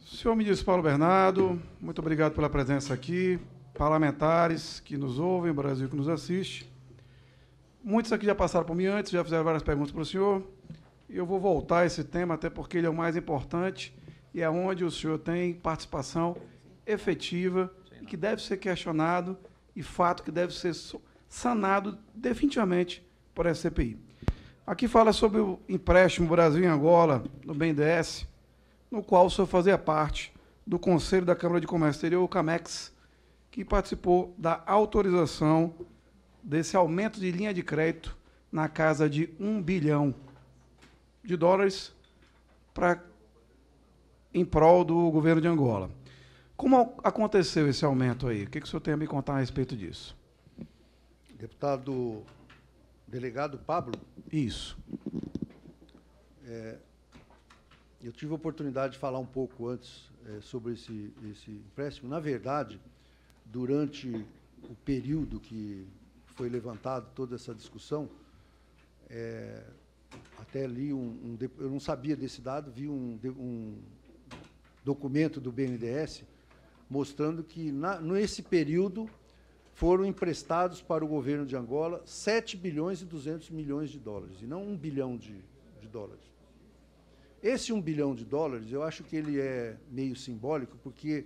Senhor ministro Paulo Bernardo, muito obrigado pela presença aqui, parlamentares que nos ouvem, Brasil que nos assiste. Muitos aqui já passaram por mim antes, já fizeram várias perguntas para o senhor, e eu vou voltar a esse tema, até porque ele é o mais importante e é onde o senhor tem participação efetiva e que deve ser questionado e fato que deve ser sanado definitivamente por essa CPI. Aqui fala sobre o empréstimo Brasil em Angola, no BNDES, no qual o senhor fazia parte do Conselho da Câmara de Comércio Exterior, o CAMEX, que participou da autorização desse aumento de linha de crédito na casa de US$ 1 bilhão em prol do governo de Angola. Como aconteceu esse aumento aí? O que o senhor tem a me contar a respeito disso? Deputado delegado Pablo. Isso. Eu tive a oportunidade de falar um pouco antes sobre esse empréstimo. Na verdade, durante o período que foi levantado toda essa discussão, até li eu não sabia desse dado, vi um documento do BNDES mostrando que, nesse período, foram emprestados para o governo de Angola 7 bilhões e 200 milhões de dólares, e não 1 bilhão de dólares. Esse 1 bilhão de dólares, eu acho que ele é meio simbólico, porque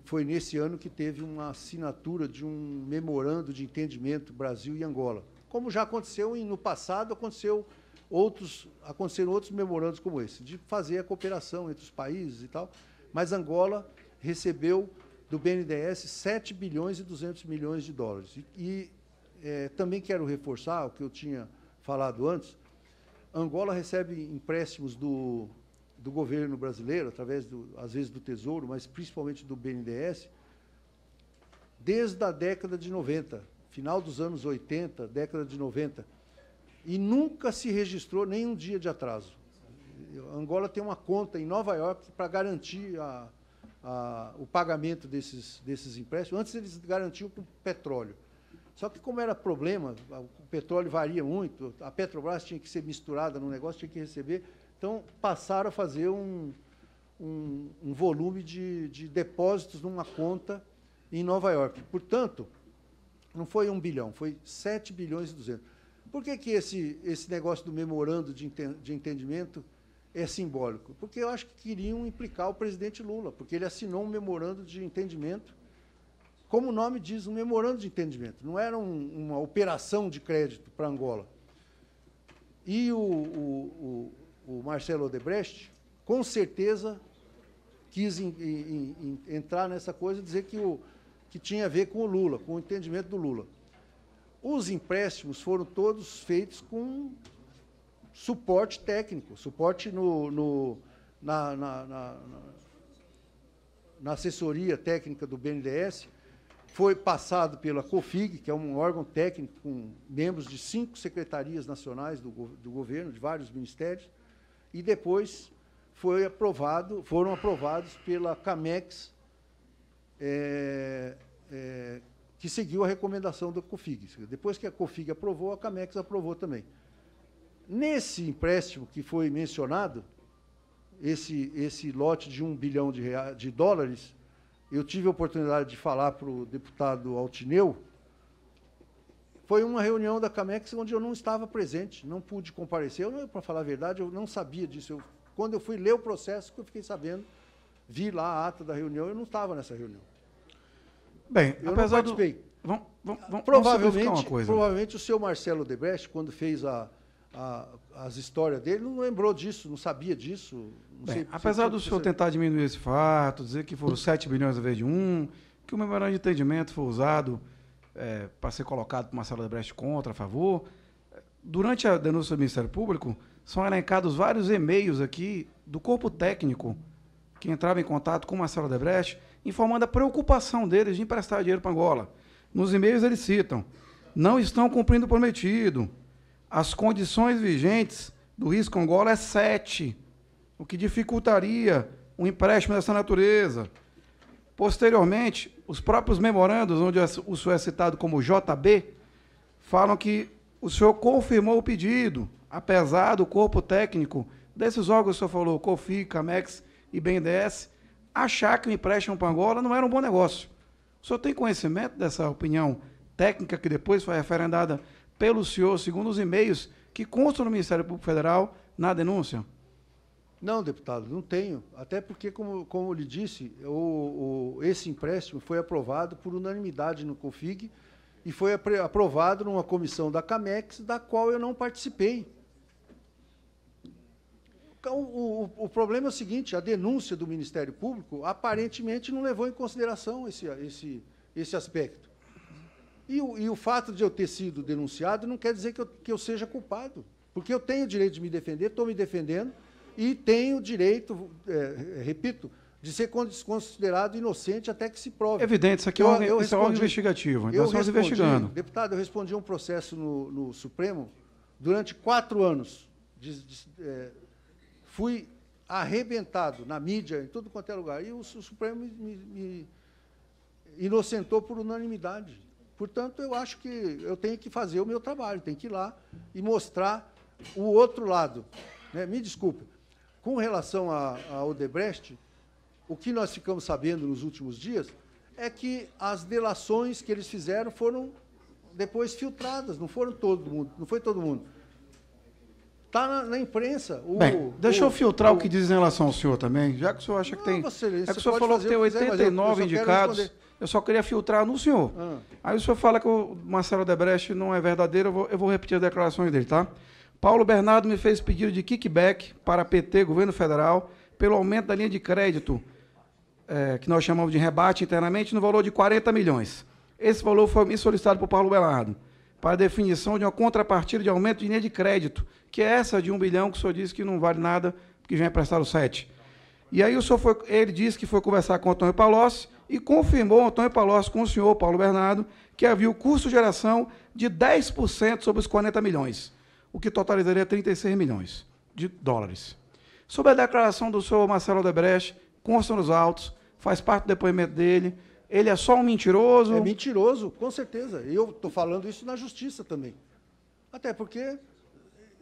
foi nesse ano que teve uma assinatura de um memorando de entendimento Brasil e Angola. Como já aconteceu no passado, aconteceram outros memorandos como esse, de fazer a cooperação entre os países e tal, mas Angola recebeu do BNDES 7 bilhões e 200 milhões de dólares. Também quero reforçar o que eu tinha falado antes. Angola recebe empréstimos do governo brasileiro, através, às vezes, do Tesouro, mas principalmente do BNDES, desde a década de 90, final dos anos 80, década de 90, e nunca se registrou nenhum dia de atraso. Angola tem uma conta em Nova York para garantir o pagamento desses empréstimos. Antes eles garantiam com petróleo. Só que, como era problema, o petróleo varia muito, a Petrobras tinha que ser misturada no negócio, tinha que receber, então passaram a fazer um volume de depósitos numa conta em Nova York. Portanto, não foi 1 bilhão, foi 7 bilhões e 200. Por que esse negócio do memorando de entendimento é simbólico? Porque eu acho que queriam implicar o presidente Lula, porque ele assinou um memorando de entendimento, como o nome diz, um memorando de entendimento. Não era uma operação de crédito para Angola. E o Marcelo Odebrecht, com certeza, quis entrar nessa coisa e dizer que tinha a ver com o Lula, com o entendimento do Lula. Os empréstimos foram todos feitos com suporte técnico, suporte na assessoria técnica do BNDES, foi passado pela COFIG, que é um órgão técnico com membros de 5 secretarias nacionais do governo, de vários ministérios, e depois foram aprovados pela CAMEX, que seguiu a recomendação da COFIG. Depois que a COFIG aprovou, a CAMEX aprovou também. Nesse empréstimo que foi mencionado, esse lote de 1 bilhão de dólares, eu tive a oportunidade de falar para o deputado Altineu, foi uma reunião da CAMEX onde eu não estava presente, não pude comparecer. Para falar a verdade, eu não sabia disso. Quando eu fui ler o processo, que eu fiquei sabendo, vi lá a ata da reunião, eu não estava nessa reunião. Bem, eu não participei. Provavelmente o senhor Marcelo Odebrecht, quando fez as histórias dele, não lembrou disso, não sabia disso. Bem, apesar do senhor tentar diminuir esse fato, dizer que foram 7 bilhões ao invés de 1, que o memorando de entendimento foi usado para ser colocado por Marcelo Odebrecht contra, a favor, durante a denúncia do Ministério Público, são elencados vários e-mails aqui do corpo técnico que entrava em contato com Marcelo Odebrecht, informando a preocupação deles de emprestar dinheiro para Angola. Nos e-mails eles citam: não estão cumprindo o prometido, as condições vigentes do risco Angola é 7, o que dificultaria um empréstimo dessa natureza. Posteriormente, os próprios memorandos, onde o senhor é citado como JB, falam que o senhor confirmou o pedido, apesar do corpo técnico desses órgãos que o senhor falou, COFIG, CAMEX e BNDES, achar que o empréstimo para Angola não era um bom negócio. O senhor tem conhecimento dessa opinião técnica que depois foi referendada pelo senhor, segundo os e-mails que constam no Ministério Público Federal na denúncia? Não, deputado, não tenho. Até porque, como eu lhe disse, esse empréstimo foi aprovado por unanimidade no COFIG e foi aprovado numa comissão da CAMEX, da qual eu não participei. O problema é o seguinte, a denúncia do Ministério Público aparentemente não levou em consideração esse aspecto. E o fato de eu ter sido denunciado não quer dizer que eu seja culpado, porque eu tenho o direito de me defender, estou me defendendo, e tenho o direito, repito, de ser considerado inocente até que se prove. Evidente, isso aqui é algo investigativo, então estamos investigando. Deputado, eu respondi um processo no Supremo durante 4 anos. Fui arrebentado na mídia, em tudo quanto é lugar, e o Supremo me inocentou por unanimidade. Portanto, eu acho que eu tenho que fazer o meu trabalho, tenho que ir lá e mostrar o outro lado. Né? Me desculpe. Com relação a Odebrecht, o que nós ficamos sabendo nos últimos dias é que as delações que eles fizeram foram depois filtradas, não foi todo mundo. Está na imprensa. Bem, deixa eu filtrar o que diz em relação ao senhor também, já que o senhor acha que tem... É que o senhor falou que tem 89 indicados, eu só queria filtrar no senhor. Aí o senhor fala que o Marcelo Odebrecht não é verdadeiro, eu vou repetir as declarações dele, tá? Paulo Bernardo me fez pedido de kickback para PT, governo federal, pelo aumento da linha de crédito, que nós chamamos de rebate internamente, no valor de 40 milhões. Esse valor foi me solicitado por Paulo Bernardo, para a definição de uma contrapartida de aumento de linha de crédito, que é essa de 1 bilhão, que o senhor disse que não vale nada, porque já é emprestado 7. E aí ele disse que foi conversar com o Antônio Palocci e confirmou o Antônio Palocci com o senhor Paulo Bernardo que havia o custo de geração de 10% sobre os 40 milhões, o que totalizaria 36 milhões de dólares. Sobre a declaração do senhor Marcelo Odebrecht, consta nos autos, faz parte do depoimento dele, ele é só um mentiroso? É mentiroso, com certeza. E eu estou falando isso na justiça também. Até porque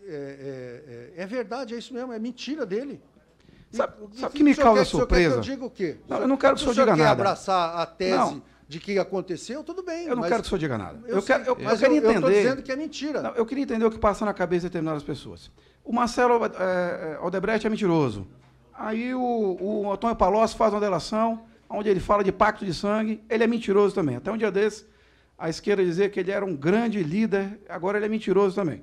é verdade, é isso mesmo, é mentira dele. Sabe o que me causa surpresa? O senhor quer que eu diga o quê? Não, eu não quero que o senhor diga nada. Se o senhor quer abraçar a tese de que aconteceu, tudo bem. Eu não quero que o senhor diga nada. Eu estou dizendo que é mentira. Não, eu queria entender o que passa na cabeça de determinadas pessoas. O Marcelo Odebrecht é mentiroso. Aí o Antônio Palocci faz uma delação, onde ele fala de pacto de sangue, ele é mentiroso também. Até um dia desse, a esquerda dizia que ele era um grande líder, agora ele é mentiroso também.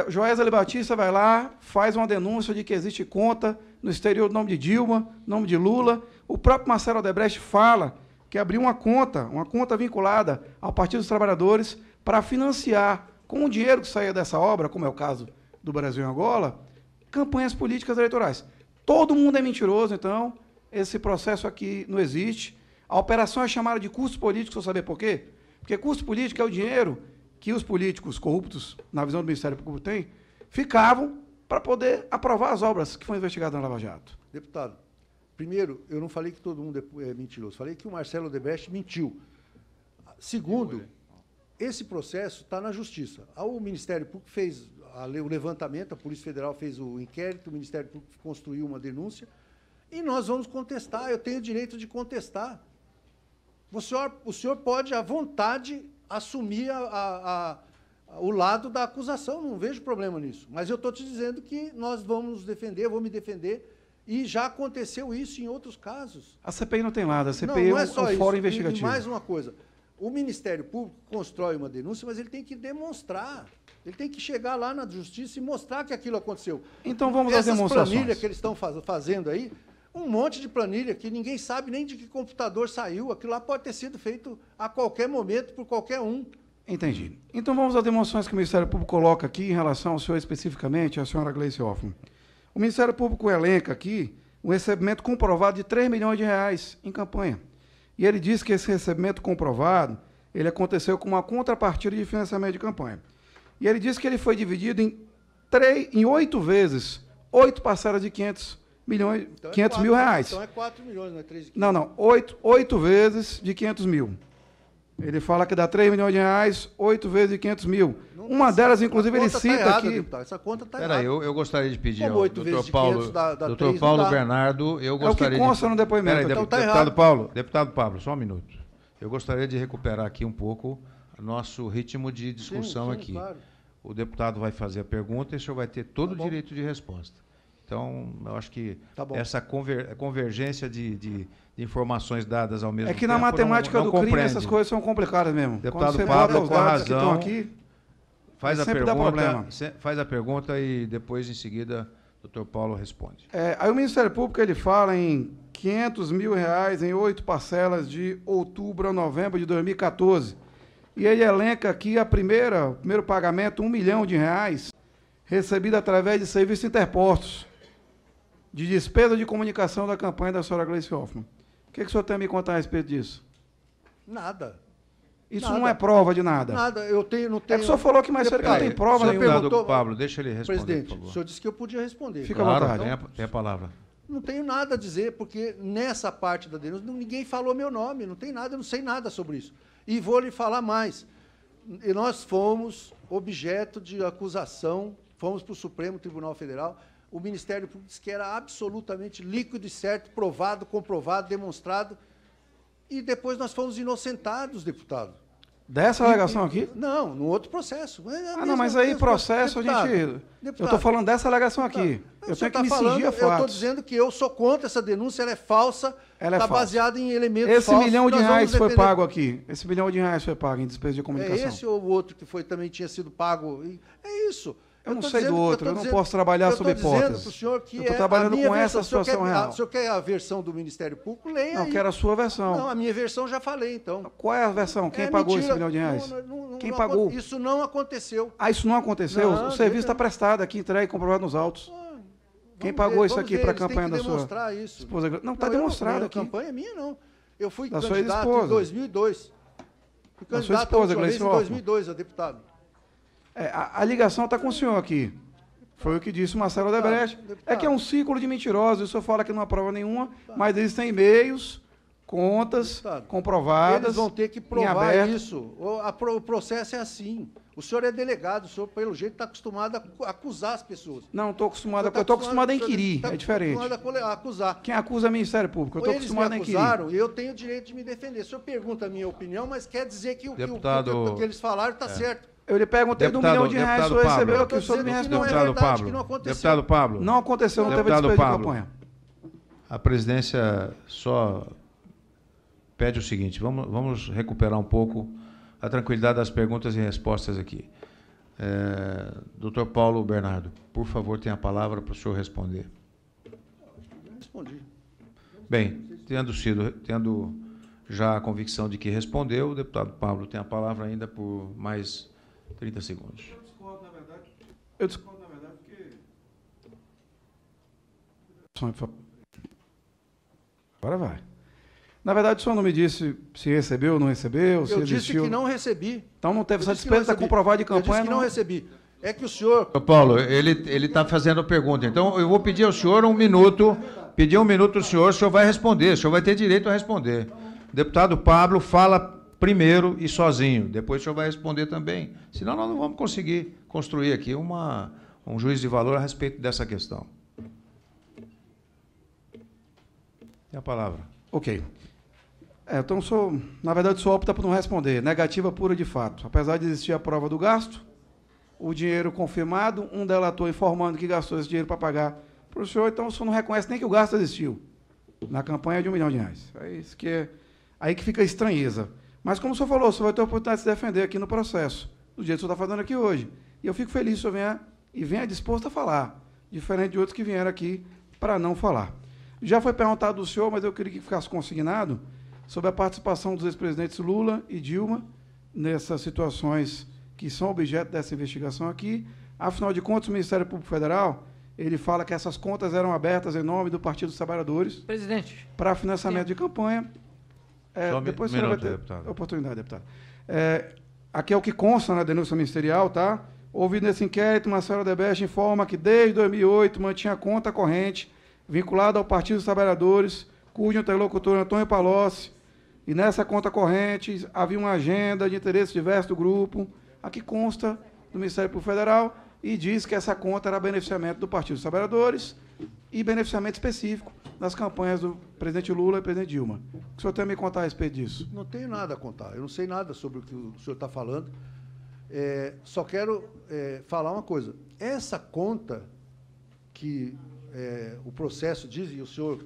Joesley Batista vai lá, faz uma denúncia de que existe conta no exterior do nome de Dilma, nome de Lula. O próprio Marcelo Odebrecht fala que abriu uma conta vinculada ao Partido dos Trabalhadores para financiar, com o dinheiro que saía dessa obra, como é o caso do Brasil em Angola, campanhas políticas eleitorais. Todo mundo é mentiroso, então, esse processo aqui não existe. A operação é chamada de custo político, você saber por quê? Porque custo político é o dinheiro que os políticos corruptos, na visão do Ministério Público, têm, ficavam para poder aprovar as obras que foram investigadas na Lava Jato. Deputado, primeiro, eu não falei que todo mundo é mentiroso, falei que o Marcelo Odebrecht mentiu. Segundo, esse processo está na Justiça. O Ministério Público fez o levantamento, a Polícia Federal fez o inquérito, o Ministério Público construiu uma denúncia, e nós vamos contestar, eu tenho o direito de contestar. O senhor pode, à vontade, assumir o lado da acusação, não vejo problema nisso. Mas eu estou te dizendo que nós vamos nos defender, eu vou me defender, e já aconteceu isso em outros casos. A CPI não tem nada, a CPI é um fórum investigativo. E mais uma coisa, o Ministério Público constrói uma denúncia, mas ele tem que demonstrar, ele tem que chegar lá na Justiça e mostrar que aquilo aconteceu. Então vamos às demonstrações. Essas planilhas que eles estão fazendo aí, um monte de planilha que ninguém sabe nem de que computador saiu. Aquilo lá pode ter sido feito a qualquer momento por qualquer um. Entendi. Então vamos às demonstrações que o Ministério Público coloca aqui em relação ao senhor especificamente, a senhora Gleice Hoffmann. O Ministério Público elenca aqui um recebimento comprovado de 3 milhões de reais em campanha. E ele diz que esse recebimento comprovado, ele aconteceu com uma contrapartida de financiamento de campanha. E ele diz que ele foi dividido em 8 vezes, 8 parcelas de 500 mil reais. Então é 4 milhões, não é 3 Não, 8 vezes de 500 mil. Ele fala que dá 3 milhões de reais, 8 vezes 500 mil. Uma delas, inclusive, ele cita errada, aqui... deputado, essa conta está errada. Peraí, eu gostaria de pedir Como ao 8 doutor vezes de Paulo, 500 dá doutor 3, Paulo não dá. Bernardo, eu É o que gostaria consta no depoimento. Peraí, Então tá deputado errado. Paulo, deputado Pablo, só um minuto. Eu gostaria de recuperar aqui um pouco o nosso ritmo de discussão Sim, aqui. claro. O deputado vai fazer a pergunta e o senhor vai ter todo Tá o bom. direito de resposta. Então, eu acho que Tá bom. essa convergência de informações dadas ao mesmo É tempo... que na matemática não do crime compreende. essas coisas são complicadas mesmo. Deputado Quando você Pablo, bota os com dados que razão. estão aqui, Faz a sempre dá problema. faz a pergunta e depois, em seguida, o doutor Paulo responde. aí o Ministério Público ele fala em 500 mil reais em 8 parcelas de outubro a novembro de 2014. E ele elenca aqui o primeiro pagamento, 1 milhão de reais, recebido através de serviços interpostos, de despesa de comunicação da campanha da senhora Gleice Hoffmann. O que o senhor tem a me contar a respeito disso? Nada. Isso Nada. não é prova de nada. Nada, eu não É tenho... que o senhor falou que mais cedo que não tem Deputado, prova o senhor nenhuma. perguntou- Pablo, deixa ele responder, Presidente, por o favor. senhor disse que eu podia responder. Fica à Claro, vontade. tem a palavra. Não tenho nada a dizer, porque nessa parte da denúncia ninguém falou meu nome, não tem nada, eu não sei nada sobre isso. E vou lhe falar mais. E nós fomos objeto de acusação, fomos para o Supremo Tribunal Federal, o Ministério Público disse que era absolutamente líquido e certo, provado, comprovado, demonstrado, e depois nós fomos inocentados, deputado. Dessa alegação aqui? Não, no outro processo. Não, mas aí processo a gente... Eu estou falando dessa alegação aqui. Eu tenho que me cingir a Eu estou fatos. dizendo que eu sou contra essa denúncia, ela é falsa, Ela é está falsa. baseada em elementos Esse falsos. milhão de nós vamos reais foi defender. pago aqui. Esse milhão de reais foi pago em despesa de É comunicação. esse ou o outro que foi, também tinha sido pago? É isso. Eu não tô sei dizendo- do outro, tô eu não dizendo- posso trabalhar eu tô sob dizendo hipótese. pro senhor que Eu tô é trabalhando a minha com essa versão. O senhor situação quer- real. O senhor quer a versão do Ministério Público? Leia Não, aí. quero a sua versão. Não, a minha versão já falei, então. Qual é a versão? Quem É pagou mentira. esse milhão de reais? Quem não pagou? Isso não aconteceu. Ah, isso não aconteceu? Não, O serviço está não. prestado aqui, entregue e comprovado nos autos. Quem Vamos pagou ver, isso vamos aqui ver, para a eles têm campanha que da sua demonstrar isso. esposa? Não, está eu demonstrado não, aqui. A campanha é minha, não. Eu fui Da sua candidato esposa. em 2002. Fui Da sua candidato esposa, a última vez Gleice em Hoffmann. 2002 a deputado. A ligação está com o senhor aqui. Foi o que disse o Marcelo Odebrecht. Deputado. É que é um círculo de mentirosos. O senhor fala que não há prova nenhuma, mas existem e-mails, contas Deputado, comprovadas. Eles vão ter que em provar aberto. isso. O processo é assim. O senhor é delegado, o senhor, pelo jeito, está acostumado a acusar as pessoas. Não, estou acostumado, O senhor tá eu estou acostumado a o senhor inquirir, tá é diferente. acostumado a acusar. Quem acusa é o Ministério Público, eu estou Eles me acostumado a inquirir. acusaram e eu tenho o direito de me defender. O senhor pergunta a minha opinião, mas quer dizer que o Deputado- que eles falaram está certo. Eu lhe perguntei do Deputado- milhão de reais, o senhor deputado recebeu Pablo. aqui, o senhor não me Eu tô dizendo respondeu. que não é Deputado verdade, Pablo, que não aconteceu. deputado Pablo, Não aconteceu, não teve Deputado despesa de Pablo. campanha. a presidência só pede o seguinte, vamos recuperar um pouco a tranquilidade das perguntas e respostas aqui. Doutor Paulo Bernardo, por favor, tenha a palavra para o senhor responder. Respondi. Bem, tendo já a convicção de que respondeu, o deputado Pablo tem a palavra ainda por mais 30 segundos. Eu discordo, na verdade, porque... Agora vai. Na verdade, o senhor não me disse se recebeu ou não recebeu, se Eu disse existiu. que não recebi. Então não teve Eu essa disse que não despesa recebi. comprovada de Eu disse campanha. que não recebi. É que o senhor... Doutor Paulo, ele está fazendo a pergunta. Então, eu vou pedir ao senhor um minuto. Pedir um minuto ao senhor, o senhor vai responder. O senhor vai ter direito a responder. O deputado Pablo fala primeiro e sozinho. Depois o senhor vai responder também. Senão, nós não vamos conseguir construir aqui um juízo de valor a respeito dessa questão. Tem a palavra. Ok. Então, na verdade, o senhor opta por não responder. Negativa pura de fato. Apesar de existir a prova do gasto, o dinheiro confirmado, um delator informando que gastou esse dinheiro para pagar para o senhor, então o senhor não reconhece nem que o gasto existiu na campanha de R$1 milhão. É isso que aí que fica a estranheza. Mas, como o senhor falou, o senhor vai ter a oportunidade de se defender aqui no processo, do jeito que o senhor está fazendo aqui hoje. E eu fico feliz que o senhor venha disposto a falar, diferente de outros que vieram aqui para não falar. Já foi perguntado do senhor, mas eu queria que ficasse consignado sobre a participação dos ex-presidentes Lula e Dilma nessas situações que são objeto dessa investigação aqui. Afinal de contas, o Ministério Público Federal, ele fala que essas contas eram abertas em nome do Partido dos Trabalhadores Presidente. para financiamento de campanha. Só Depois um o senhor vai minuto, ter deputado. oportunidade, deputado. Aqui é o que consta na denúncia ministerial, tá? Ouvido nesse inquérito, Marcelo Odebrecht informa que desde 2008 mantinha conta corrente vinculada ao Partido dos Trabalhadores, cujo interlocutor Antônio Palocci e nessa conta corrente havia uma agenda de interesse diverso do grupo, aqui consta do Ministério Público Federal, e diz que essa conta era beneficiamento do Partido dos Trabalhadores e beneficiamento específico das campanhas do presidente Lula e presidente Dilma. O que o senhor tem a me contar a respeito disso? Não tenho nada a contar. Eu não sei nada sobre o que o senhor está falando. Só quero falar uma coisa. Essa conta que o processo diz, e o senhor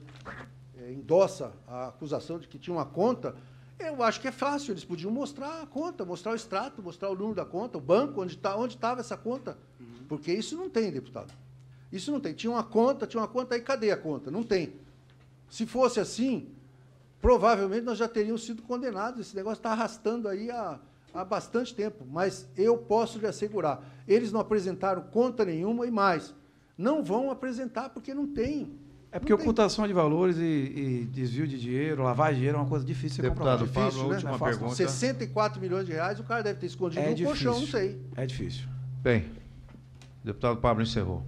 endossa a acusação de que tinha uma conta, eu acho que é fácil. Eles podiam mostrar a conta, mostrar o extrato, mostrar o número da conta, o banco, onde estava essa conta. Porque isso não tem, deputado. Isso não tem. Tinha uma conta, aí cadê a conta? Não tem. Se fosse assim, provavelmente nós já teríamos sido condenados. Esse negócio está arrastando aí há bastante tempo. Mas eu posso lhe assegurar, eles não apresentaram conta nenhuma e mais. Não vão apresentar porque não tem. É porque ocultação de valores e desvio de dinheiro, lavagem de dinheiro é uma coisa difícil de comprovar. Deputado Pablo, Difícil, a última né? pergunta. 64 milhões de reais, o cara deve ter escondido no colchão, não sei. É difícil. Bem, deputado Pablo encerrou.